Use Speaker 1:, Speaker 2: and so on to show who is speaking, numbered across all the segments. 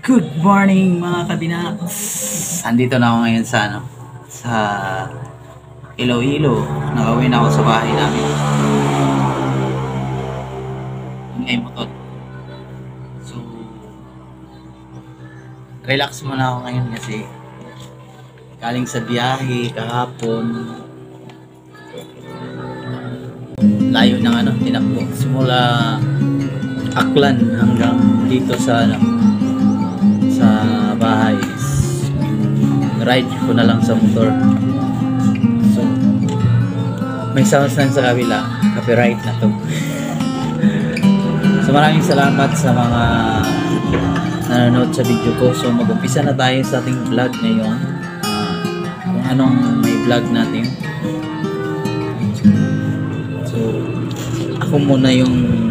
Speaker 1: Good morning mga kabinaks! Andito na ako ngayon sa sa Iloilo. Nakauwi na ako sa bahay namin. Ingay motor. So, relax muna ako ngayon kasi galing sa biyahe kahapon. Layo ng tinakbo. Simula Aklan hanggang dito sa sa bahay. Ride ko na lang sa motor. So, may sounds lang sa kabila. Copyright na to. So, maraming salamat sa mga nanonood sa video ko. So, mag-umpisa na tayo sa ating vlog ngayon. Kung anong may vlog natin. So, ako muna yung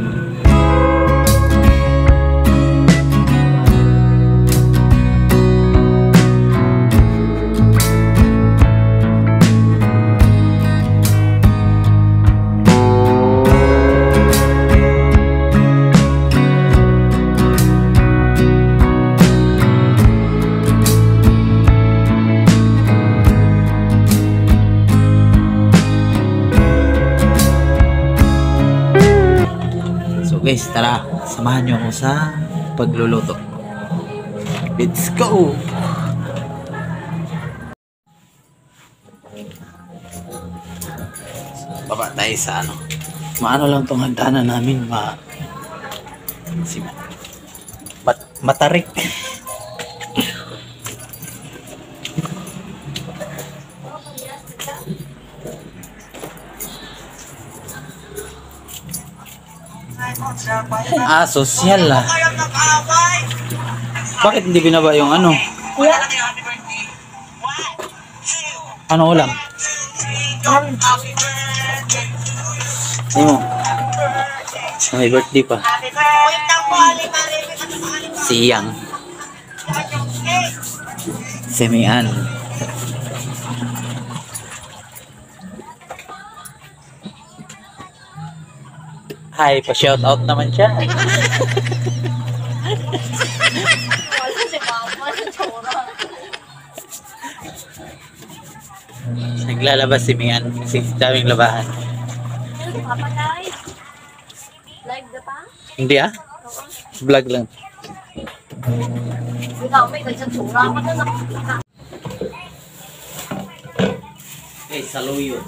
Speaker 1: guys, tara, samahan nyo ako sa pagluluto. Let's go! So, baba tayo sa maano lang tong hagdanan namin, matarik. Sosyal lah. Bakit hindi binaba yung Ano ulam? May birthday pa. Siyang. Semian. Hi, pa-shout out naman siya. Naglalabas si Mian kasi daming labahan.
Speaker 2: Live na pa?
Speaker 1: Hindi vlog lang. Okay, saluyo.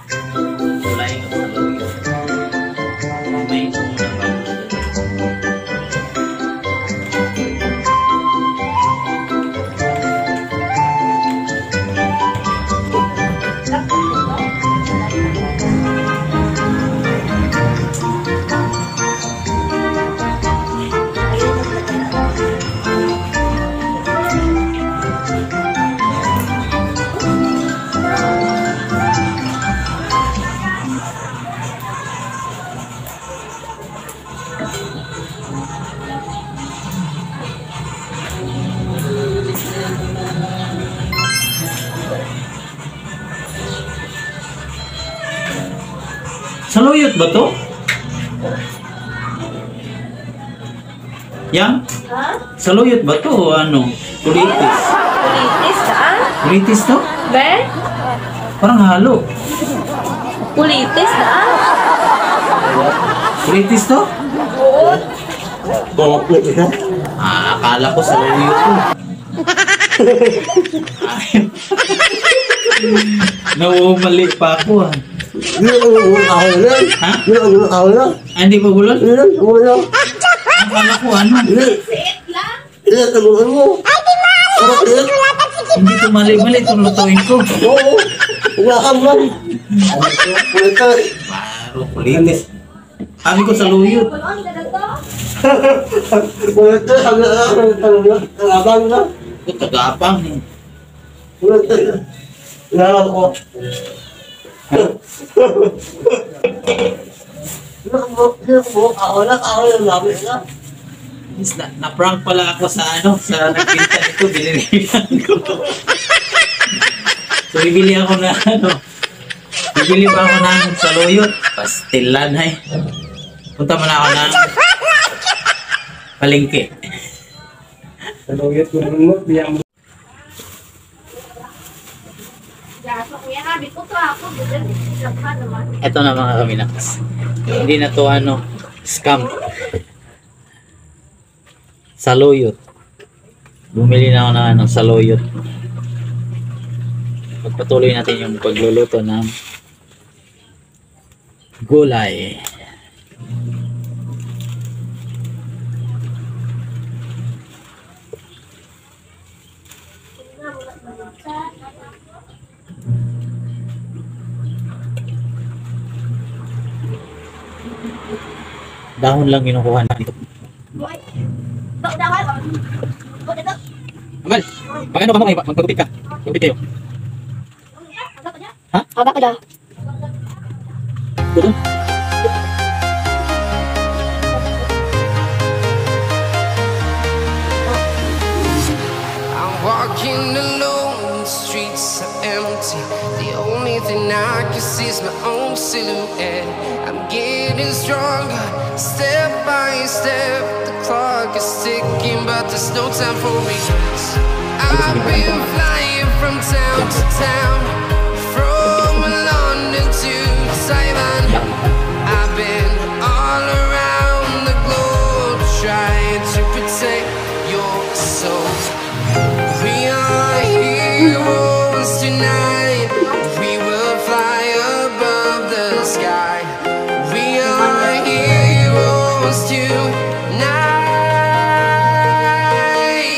Speaker 1: Kulay ng saluyo. May muna ba? Saluyot ba to? Yang? Saluyot ba to o Kulitis?
Speaker 2: Kulitis
Speaker 1: Kulitis to?
Speaker 2: Be?
Speaker 1: Parang halo.
Speaker 2: Kulitis
Speaker 1: Kulitis to?
Speaker 2: Oo.
Speaker 1: Akala ko saluyot to. Nawumali pa ako Hindi pa bulol? Akala ko Hindi ito mali-mali itong lutuin ko. Baro, kulitis. Sabi ko saluyot. Tagapang eh. Na-prank pala ako sa sa nagbinta nito, binilihan ko. So bibili ako na bibili pa ako ng saluyot, pastilan Punta mo na ako ng Palengke.
Speaker 3: Saluyot ko mo, biya mo.
Speaker 1: Ito na mga kaminakas. Hindi na to ano, scam. Saluyot. Bumili na ako ng ano, saluyot. Pagpatuloy natin yung pagluluto ng gulay. Dahon lang kinukuha natin. Amal, paano ka mo kayo? Magpagupit ka. Magpagupit kayo. Ha?
Speaker 2: Haba ka daw.
Speaker 1: Doon.
Speaker 4: I'm walking alone, the streets are empty. The only thing I can see is my own silhouette. I'm getting stronger, step by step. The clock is ticking, but there's no time for regrets. I've been flying from town to town, from London to Taiwan. I've been all around the globe, trying to protect your soul. We are heroes tonight. We will fly above the sky. We are heroes tonight.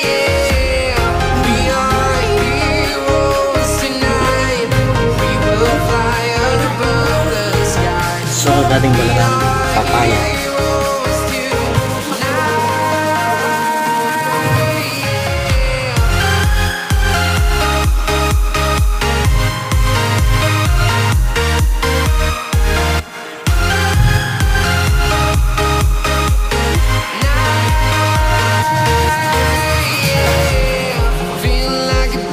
Speaker 4: Yeah. We are heroes tonight. We will fly above the sky.
Speaker 1: So, dating balagang papaya.
Speaker 4: Heroes tonight. Feel like a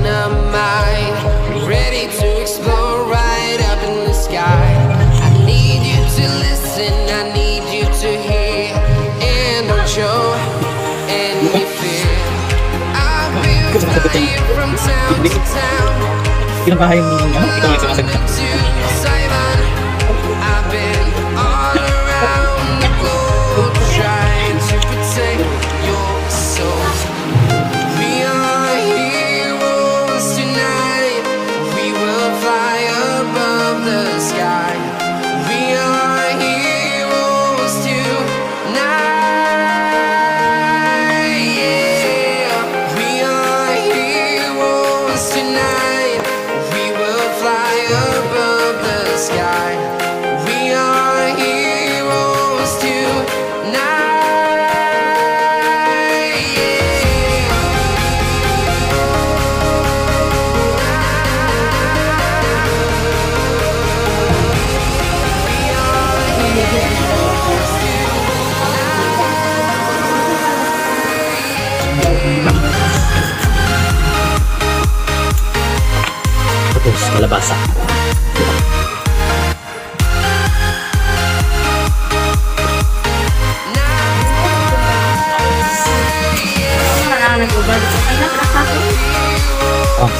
Speaker 4: dynamite, ready to explode right up in the sky. I need you to listen, I need you to hear, and don't show any fear. I've been flying from town to town,
Speaker 1: Ilang bahay mo ano? Ikaw ang
Speaker 4: London
Speaker 1: sumasagot.
Speaker 4: to Taiwan. I've been all around the globe, trying to protect your soul. We are heroes tonight. We will fly above the sky. We are heroes tonight. Yeah. We are heroes tonight. We will fly above the sky. We are heroes tonight.
Speaker 1: Tapos, kalabasa.
Speaker 2: Parang nag-ubad. Ay, nakakako.
Speaker 1: Oh,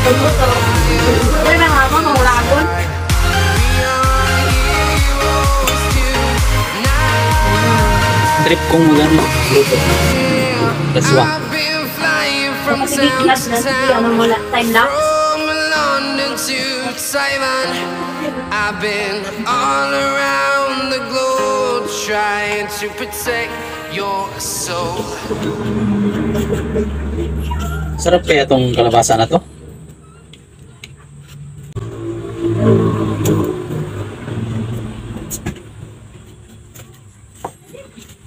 Speaker 2: Pagbuto. Pero na nga mo, mangulagon.
Speaker 1: trip kong magano. Luto. Laswa.
Speaker 4: I've been flying from
Speaker 2: Kasi
Speaker 4: town
Speaker 2: class
Speaker 4: to
Speaker 2: na
Speaker 4: town,
Speaker 2: ano mo lang, time lapse.
Speaker 4: from London to Taiwan. I've been all around the globe, trying to protect your soul.
Speaker 1: Sarap kaya tong kalabasa na to.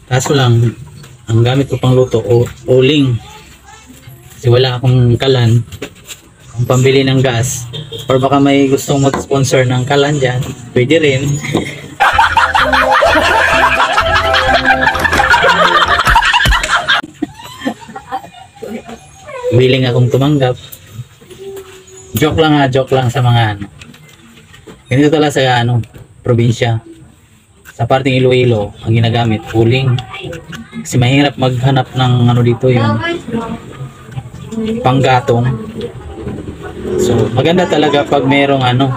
Speaker 1: Kaso lang, ang gamit ko pang luto, uling. Kasi wala akong kalan. Ang pambili ng gas. Or baka may gustong mag-sponsor ng kalan dyan. Pwede rin. Willing akong tumanggap. Joke lang sa mga ano. Ganito talaga sa ano, probinsya. sa parting Iloilo, ang ginagamit, uling. Kasi mahirap maghanap ng ano dito yung panggatong. So, maganda talaga pag merong ano,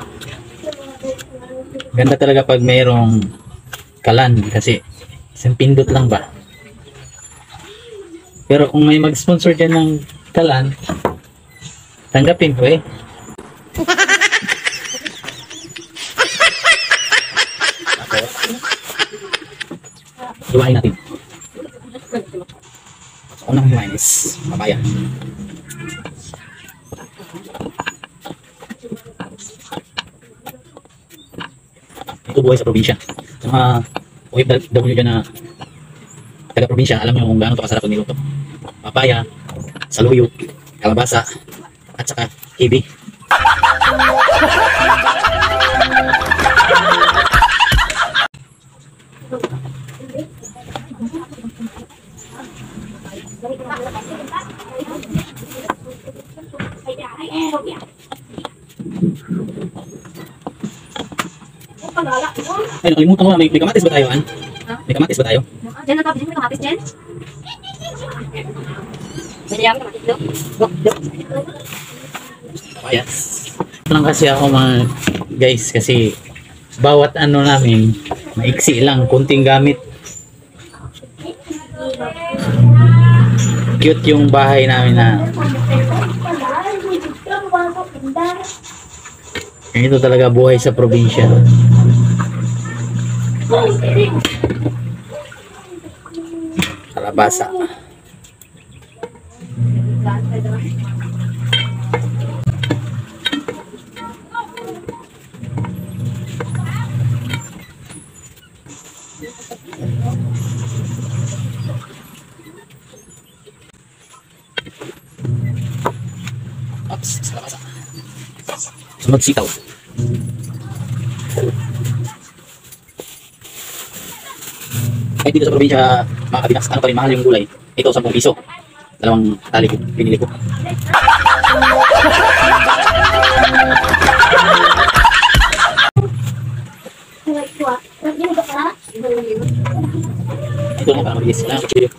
Speaker 1: ganda talaga pag merong kalan kasi isang pindot lang ba. Pero kung may mag-sponsor dyan ng kalan, tanggapin ko eh. Hiwain natin. So, unang hiwain is papaya. Ito buhay sa probinsya. Sa mga OFW dyan na taga-probinsya, alam nyo kung gaano ito kasarap niluto. Papaya, saluyot, kalabasa, at saka kibi. Ay, nakalimutan ko na, may kamatis ba tayo, An? May kamatis ba tayo?
Speaker 2: Jen, ang kapatid mo yung kamatis, Jen? Pwede yung kamatis, Dok.
Speaker 1: Yes. Lang kasi ako mga guys, kasi bawat ano namin, maiksi lang, kunting gamit. Cute yung bahay namin na ito talaga buhay sa probinsya. Kalabasa. Oops, kalabasa. Sunod sitaw. Kahit dito sa probinsya, mga kabinas, ano pa rin, mahal yung gulay. Ito, 10 piso. Dalawang tali ko, pinili ko. Ito lang para mabilis. Kailangan ko chili.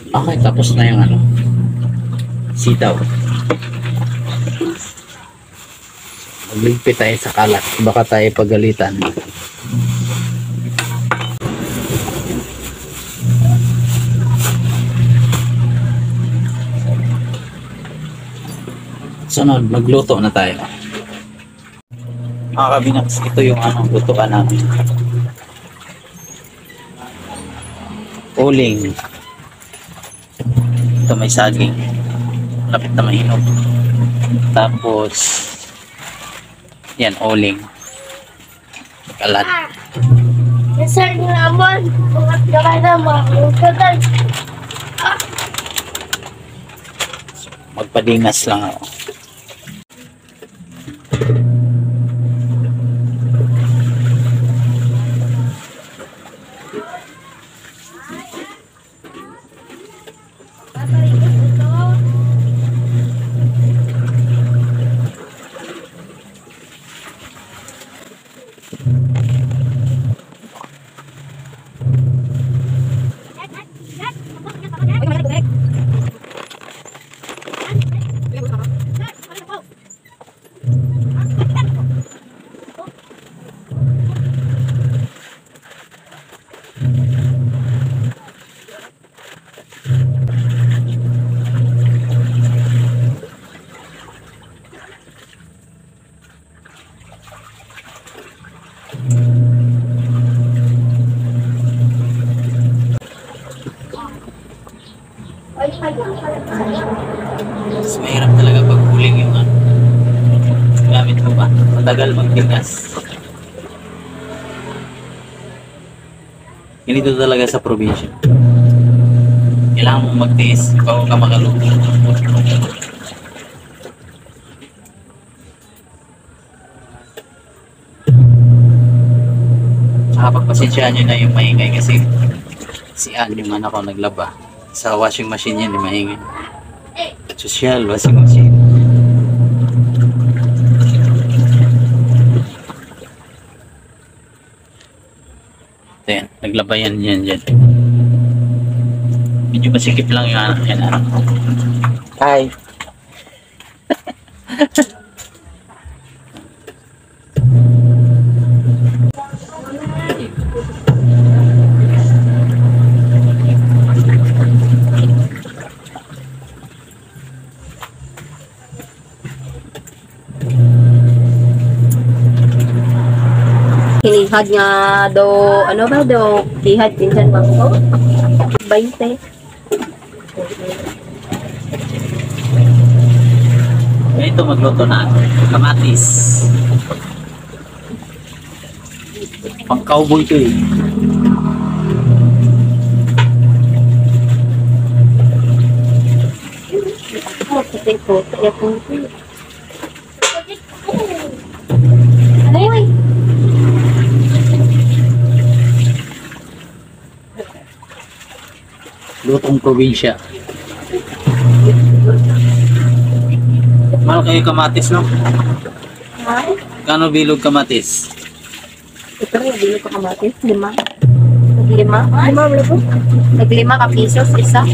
Speaker 1: Okay, tapos na yung ano, sitaw. Magligpit tayo sa kalat, baka tayo pagalitan. Sunod, magluto na tayo. Mga kabinaks, ito yung ano, lutuan namin. Uling. Ito may saging. Lapit na mahinog. Tapos, yan, uling. Kalat.
Speaker 5: Sir naman, bukat ka na mga kagal.
Speaker 1: Magpadingas lang ako. Mas mahirap talaga pag huling yung ano, gamit mo ba? Matagal magtigas. Ganito talaga sa probinsya. Kailangan mong magtiis bago ka makaluto. Saka pagpasensyahan nyo na yung maingay kasi si Ann yung anak ko naglaba. Sa washing machine yan, yung maingay. Social washing machine. Ayan, naglaba yan dyan. Medyo masikip lang yung anak yan. Hi!
Speaker 2: Hinihad nga do, ano ba do, hihad pinsan bangko? 20.
Speaker 1: Ito magluto na kamatis. Pang cowboy to eh.
Speaker 2: Oh, kasi po, kaya po. Ay,
Speaker 1: Lutong probinsya. Mahal kayo kamatis, no?
Speaker 2: ha?
Speaker 1: Kano bilog kamatis?
Speaker 2: Ito rin, bilo ko kamatis, 5. Naglima? Lima, wala po? Naglima ka pisos, isa.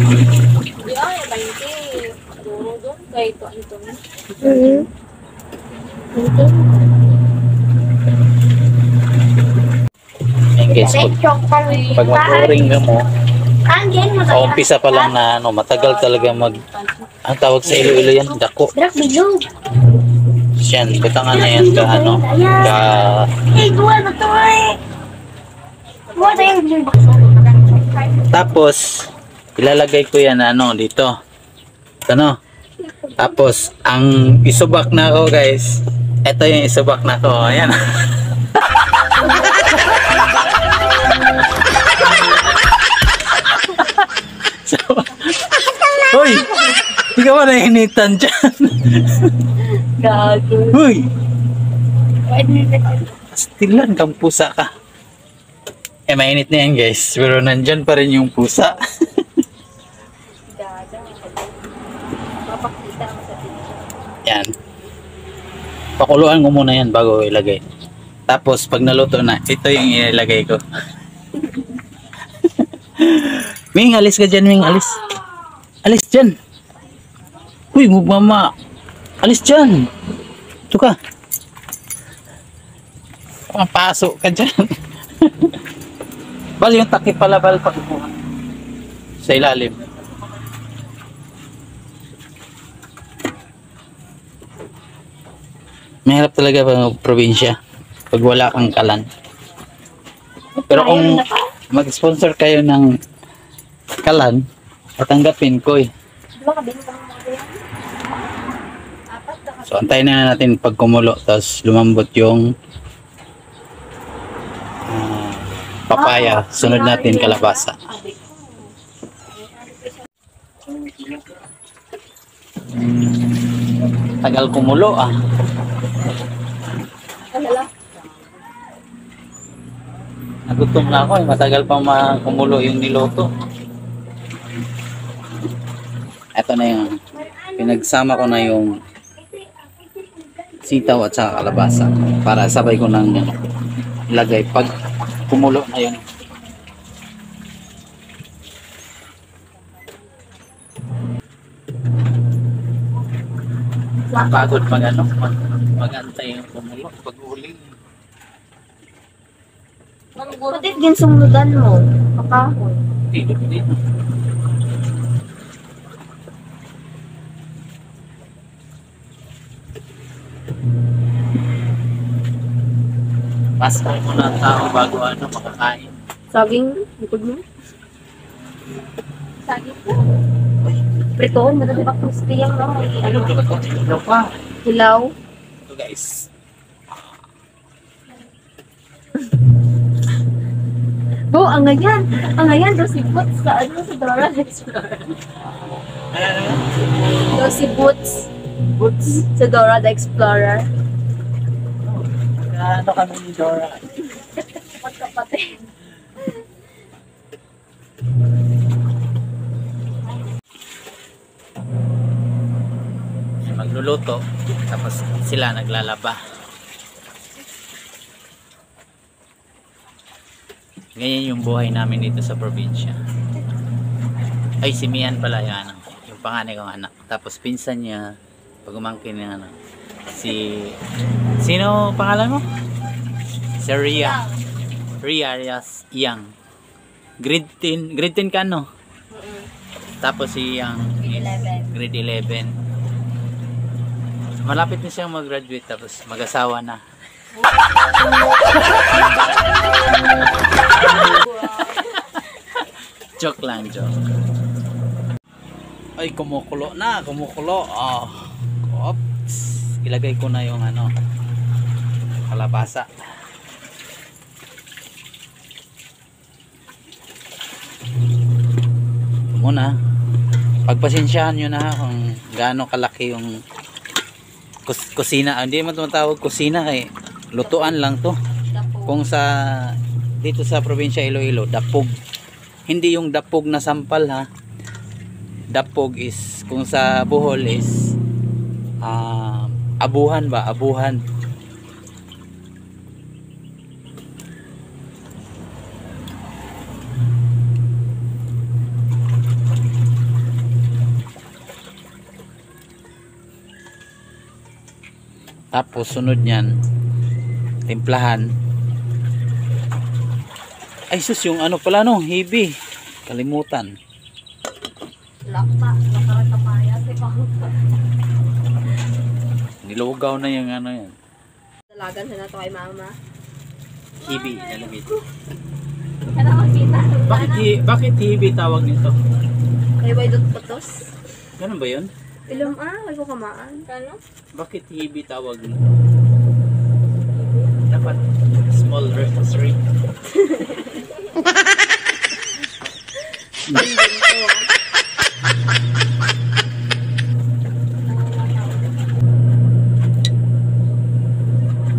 Speaker 1: Ayan guys, pag mag-uring ka mo, sa umpisa pa lang na ano, matagal talaga ang tawag sa Iloilo yan, dako.
Speaker 5: Drak bilog.
Speaker 1: Yan, butangan na yan ka ano, ka
Speaker 5: Duwa na to eh. Duwa na yung bilog.
Speaker 1: tapos ilalagay ko yan ano dito. Ano? Tapos ang isubak na ako guys. Ito yung isubak na ko. Ayan. So, hoy! Di ka ba nainitan dyan?
Speaker 2: Gago.
Speaker 1: Hoy! Stilan kang pusa ka. Eh, mainit na yan guys. Pero nandyan pa rin yung pusa. Yan. Pakuluan ko muna yan bago ilagay. Tapos pag naluto na, ito yung ilagay ko. Ming, alis ka dyan, Ming, alis. Alis dyan. Uy, mama. Alis dyan. Ito ka. Papasok ka dyan. Bal, yung takip pala, bal, pagkuha. Sa ilalim. Mahirap talaga pag probinsya pag wala kang kalan. Pero kung mag-sponsor kayo ng kalan, tatanggapin ko eh. So antayin na natin pag kumulo tapos lumambot yung papaya. Sunod natin kalabasa. Tagal kumulo ah. Nagutom na ako eh. Matagal pang kumulo yung niloto. Ito na yung pinagsama ko na yung sitaw at saka kalabasa para sabay ko nang ilagay pag kumulo na yun. Pagod mag-antay yung kumulo pag uling.
Speaker 2: Putit din sumudan mo. Pakahon.
Speaker 1: Dito. Pasok mo na ang tao bago makakain.
Speaker 2: Saging, likod mo. Saging po. Pritoon, madali ba crispy yung ano?
Speaker 1: Ito pa.
Speaker 2: Hilaw.
Speaker 1: Ito guys.
Speaker 2: Oh, ang ganyan. Ang ganyan daw si Boots sa ano sa Dora the Explorer. Daw si Boots
Speaker 1: Boots.
Speaker 2: sa Dora the Explorer.
Speaker 1: Ano kami ni Dora?
Speaker 2: Magkapatid.
Speaker 1: Magluluto, tapos sila naglalaba. Ganyan yung buhay namin dito sa probinsya. Ay, si Mian pala yung anak, yung panganay kong anak. Tapos pinsan niya, pag umangkin niya ano, sino pangalan mo? Si Ria. Ria Yang. Grade 10 ka no? Tapos si Yang is grade 11. Malapit na siyang mag-graduate tapos mag-asawa na. Joke lang, joke. Ay, kumukulo na, kumukulo. Oh. Oops. Ilagay ko na yung ano, kalabasa. Ito muna. Pagpasensyahan nyo na kung gaano kalaki yung kusina. Hindi mo tumatawag kusina kay lutuan lang to. Kung sa dito sa probinsya Iloilo, dapog. Hindi yung dapog na sampal ha. Dapog is kung sa Bohol is abuhan ba? Abuhan. Tapos sunod niyan timplahan. Ay sus, yung ano pala no, hibi. Kalimutan.
Speaker 2: Lakpa, nakakapaya si Pangka.
Speaker 1: Nilugaw na yung ano yan.
Speaker 2: Dalagan siya na to kay mama.
Speaker 1: Hibi, nalamit.
Speaker 2: Ano makita?
Speaker 1: Bakit hibi tawag nito?
Speaker 2: Kay Waydot Putos.
Speaker 1: Ganun ba yun?
Speaker 2: Ilom may ko kamaan. Kano?
Speaker 1: Bakit hibi tawag nito? Dapat small rosary.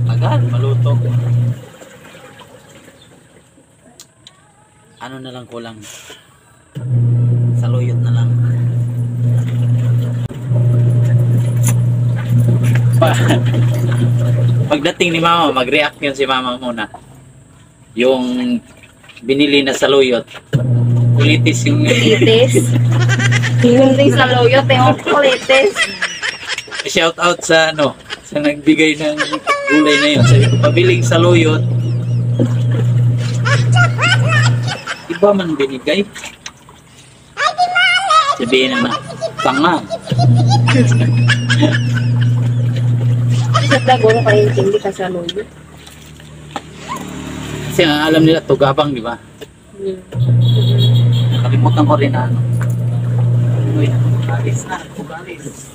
Speaker 1: Agad, maluto. Ano na lang kulang? Saluyot na lang. Pagdating ni mama, mag-react yun si mama muna. Yung binili na saluyot. Kulitis yung...
Speaker 2: Kulitis. Hindi sa loyot yung kulitis.
Speaker 1: Shout out sa ano, sa nagbigay ng gulay na yun. Sabi ko, pabiling saluyot. Iba man binigay. Sabihin naman, tanga.
Speaker 2: Sa dagoro kayo hindi ka sa loyot.
Speaker 1: Kasi ang alam nila, tugabang, di ba? Nakalimutan ko rin na ano. Uy, alis na, alis.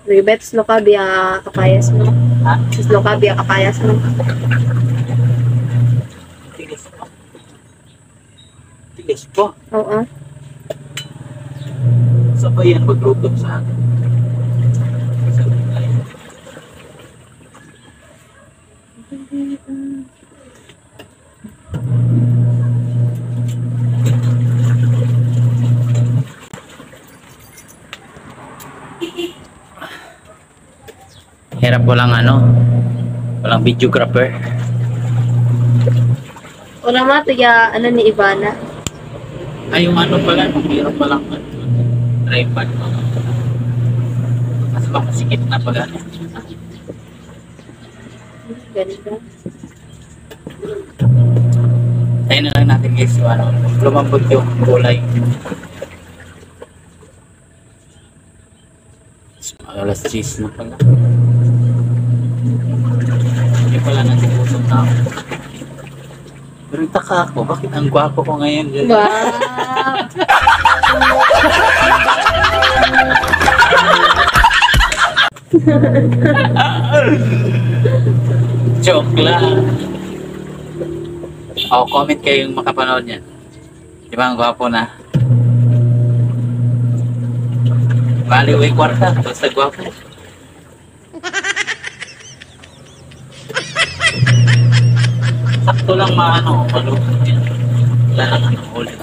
Speaker 2: Ribets lo ka biya kapayas mo.
Speaker 1: Ha?
Speaker 2: Lo ka biya kapayas mo.
Speaker 1: Tigas po. Tigas po.
Speaker 2: Oo.
Speaker 1: Sabay yan magluto sa akin. Hirap walang ano, walang videographer.
Speaker 2: Una ma tiya ano ni Ivana.
Speaker 1: Ay, yung ano pala, hirap walang tripod. Mas baka sikit na pag ano.
Speaker 2: Ganito.
Speaker 1: Tayo na lang natin guys, yung ano, lumambot yung kulay. Alas 10 na pala. Hindi pala natin usap na ako. Pero taka ako, bakit ang gwapo ko ngayon?
Speaker 2: Wow.
Speaker 1: Joke lang. O, comment kayo yung makapanood niyan. Di ba, ang gwapo na? Bali, way kwarta. Basta gwapo. Sakto lang maano, malupit yan. Wala lang ano, ulit.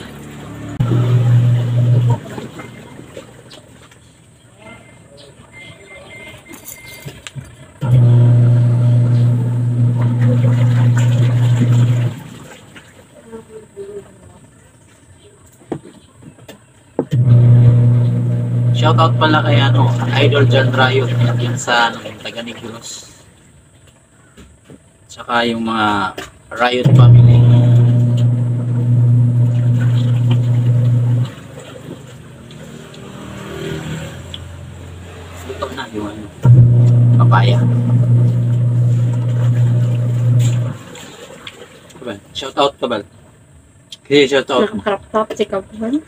Speaker 1: Shoutout pala kay ano, Idol John Riot yan sa ano, yung taga Negros. Tsaka yung mga Riot family. Luto na yung ano, papaya. Kabal, shoutout Kabal. Kasi shoutout.
Speaker 2: Nakakarap-tap si Kabal.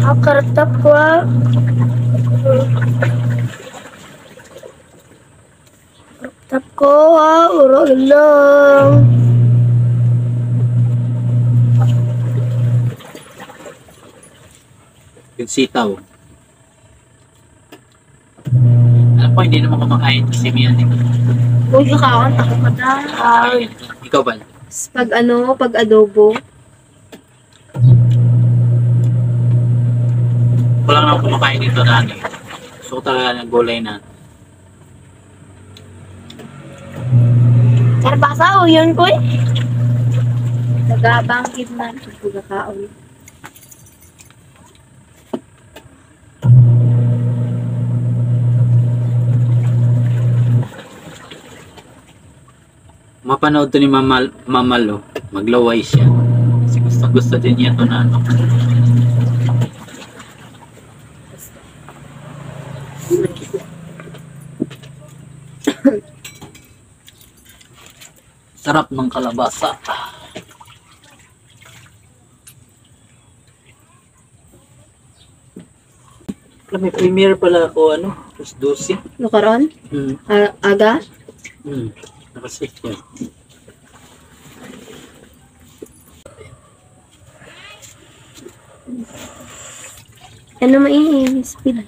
Speaker 5: Nakakarap ko ah. Tap ko ah. Uro lang.
Speaker 1: Yung sitaw. Alam ko, hindi naman kumakain kasi Mian.
Speaker 2: Huwag nakawan, takot ka na.
Speaker 1: Ikaw ba?
Speaker 2: Pag ano, pag adobo.
Speaker 1: Wala na akong kumakain dito na ano. Gusto ko talaga ng gulay na.
Speaker 5: Karbasa o yun ko eh.
Speaker 2: Nagabangkit man. Pagkakaon.
Speaker 1: Mapanood to ni Mamalo. Maglaway siya. Kasi gusto din niya to na ano. Sarap ng kalabasa. May premiere pala ako ano, Alas 12.
Speaker 2: Nakaroon? Aga?
Speaker 1: Nakasave yan.
Speaker 2: Ano maingay? Speed.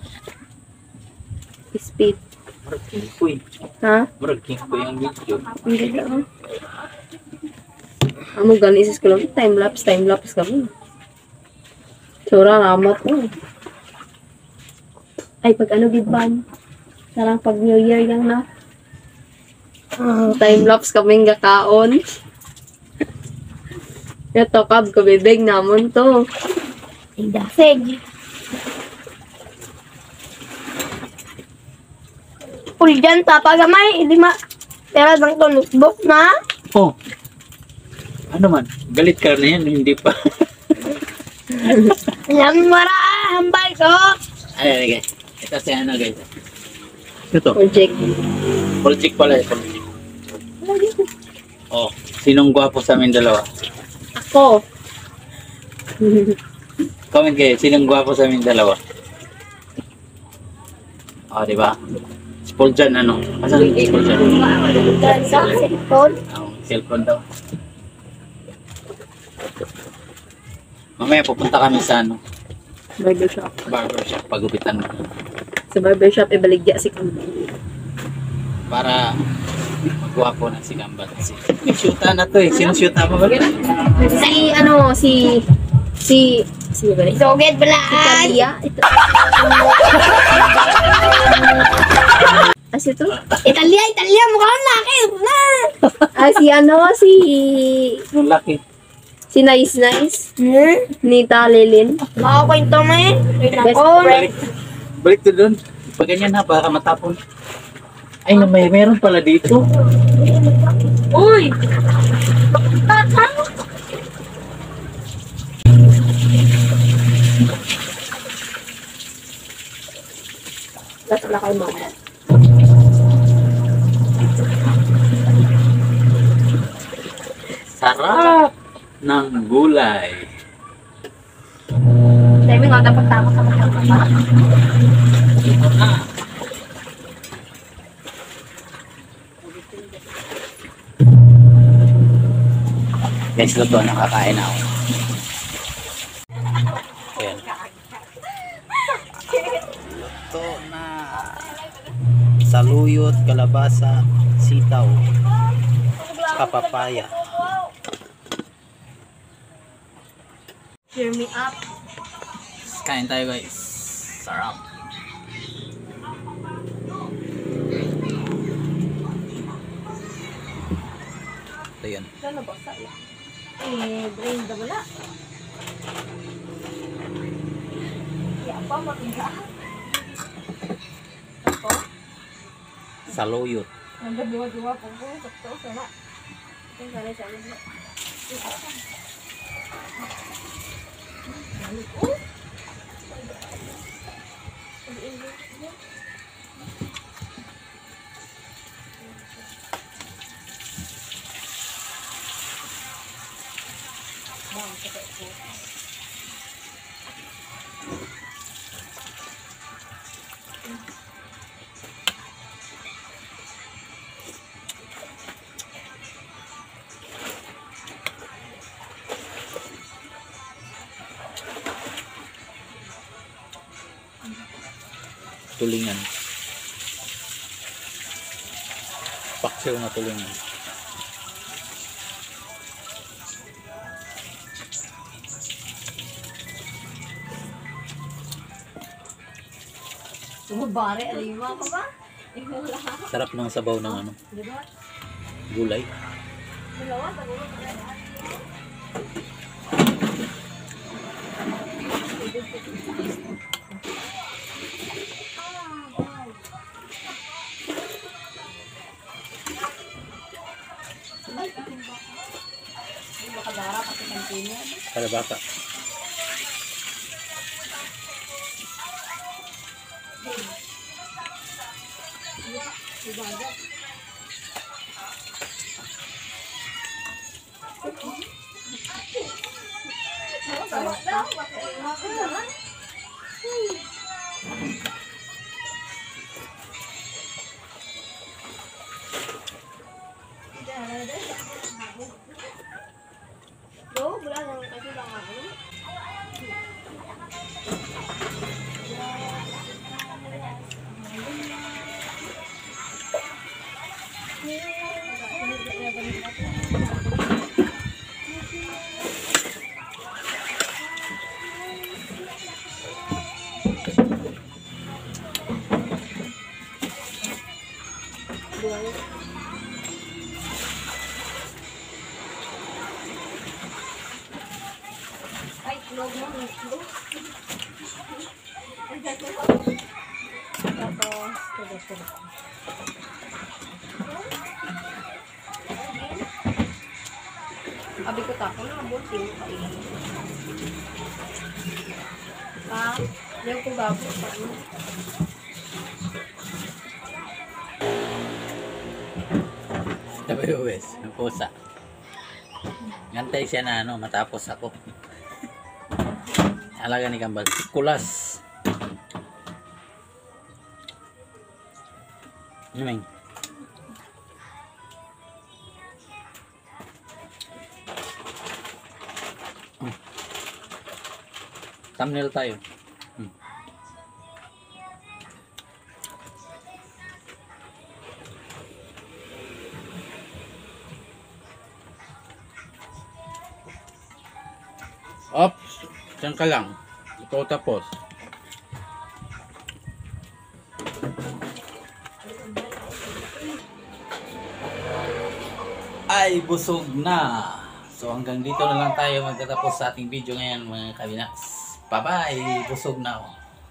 Speaker 2: Speed.
Speaker 1: Maragking ko eh.
Speaker 2: Ha?
Speaker 1: Maragking ko yung video.
Speaker 2: Ang ganda oh. Amo gani isis ko lang. Time lapse kami. Sura namat oh. Ay, pag ano giban? Sarang pag New Year lang na. Time lapse kaming gakaon. Ito kab ko bibig namon to.
Speaker 5: Ay, dasig. Puljan tapagamay. Lima. Pero lang to notebook na.
Speaker 1: Oh. Ano man? Galit ka na yan, hindi pa.
Speaker 5: Alam mo ra. Hambay ko.
Speaker 1: Ay, guys. Ito si ano guys. Ito.
Speaker 2: Project.
Speaker 1: Project pala ito. Oh, sinong gwapo sa amin dalawa?
Speaker 2: Ako.
Speaker 1: Comment kayo, sinong gwapo sa amin dalawa? Oh, di ba? Si Paul dyan, ano? Asan si Paul dyan?
Speaker 5: Sa cellphone.
Speaker 1: Oh, cellphone daw. Mamaya pupunta kami sa ano,
Speaker 2: Barbershop.
Speaker 1: barbershop, pagupitan mo.
Speaker 2: Sa barbershop, ibaligya si Kambal.
Speaker 1: Para magwapo na si Gamba. May shoota na to eh. Sino shoota mo ba?
Speaker 2: Sino ba rin?
Speaker 5: Soged
Speaker 2: Si
Speaker 5: balaan.
Speaker 2: Kalia. Ito. As ito?
Speaker 5: Italia. Mukhang laki. Na.
Speaker 1: Yung laki.
Speaker 2: Si Nice. Ni Talilin.
Speaker 5: Makakwento mo eh.
Speaker 2: Best
Speaker 5: Ako.
Speaker 2: friend.
Speaker 1: Balik to doon. Pag ganyan na, baka matapon. Ay, meron pala dito.
Speaker 5: Uy.
Speaker 2: Ba't wala kayo mama?
Speaker 1: Sarap ng gulay.
Speaker 2: Dami nga dapat tama sa mga
Speaker 1: Guys, luto na, kakain na ako. Ayan. Luto na. Saluyot, kalabasa, sitaw, saka papaya.
Speaker 2: Cheer me up.
Speaker 1: Kain tayo guys. Sarap. Ito yun.
Speaker 2: Ano ba sa iya? Brain da wala. Ya pa makinga. Ako.
Speaker 1: Saluyot.
Speaker 2: Ang dua-dua po ko sakto sana. Ito sana sa amin.
Speaker 1: Tulingan. Paksiw na tulingan.
Speaker 2: Sumubari, aliwa ka ba? Wala.
Speaker 1: Sarap ng sabaw ng ano,
Speaker 2: Di ba?
Speaker 1: gulay.
Speaker 2: Dalawa, tagulo ka na. Bakadara kasi kantina.
Speaker 1: Kalabasa.
Speaker 2: Ibagat. Sama daw, makaiwa ka naman. No, wala naman kasi lang ako. Ay, tulog mo. Tulog. Tapos, tulog. Abi ko tako na, buti mo kain. Yung ko gabo pa.
Speaker 1: Sabi ko guys, ng pusa. Ngantay siya na ano, matapos ako. Alaga ni Kambal. Kulas. Yumeng. Thumbnail tayo. Ops, diyan ka lang. Ito tapos. Ay, busog na. So hanggang dito na lang tayo magtatapos sa ating video ngayon mga kabinaks. Bye-bye, busog na ako.